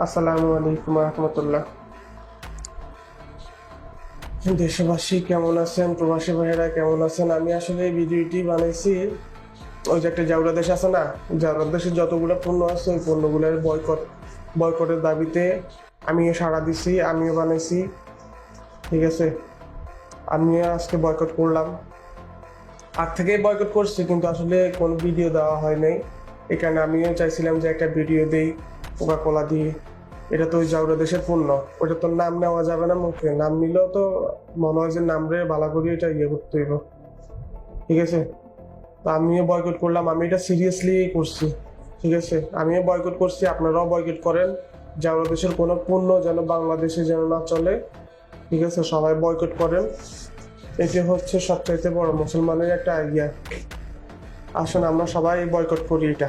আসসালামু আলাইকুম রহমতুল্লাহ। দেশবাসী কেমন আছেন, প্রবাসী ভাইয়েরা কেমন আছেন? আমি আসলে এই ভিডিওটি বানাইছি, ওই যে একটা জাউরা দেশ আছে না, জাউরা দেশের যতগুলো পণ্য আছে ওই পণ্যগুলোর বয়কটের দাবিতে আমিও সাড়া দিছি, আমিও বানাইছি। ঠিক আছে, আমিও আজকে বয়কট করলাম। আগ থেকেই বয়কট করছি, কিন্তু আসলে কোনো ভিডিও দেওয়া হয় নাই। এই কারণে আমিও চাইছিলাম যে একটা ভিডিও দেই কোকা কোলা দিয়ে। এটা তো ওই জাউরা দেশের পণ্য, ওটা তো নাম নেওয়া যাবে না মুখে, নাম নিলেও তো মনে হয় যে নাম রে বালা করি এটা করতে হইব। ঠিক আছে, তো আমিও বয়কট করলাম, আমি এটা সিরিয়াসলি করছি। ঠিক আছে, আমিও বয়কট করছি, আপনারাও বয়কট করেন। জাউরা দেশের কোনো পণ্য যেন বাংলাদেশে যেন না চলে। ঠিক আছে, সবাই বয়কট করেন। এটি হচ্ছে সবচাইতে বড় মুসলমানের একটা আইডিয়া। আসুন আমরা সবাই বয়কট করি এটা।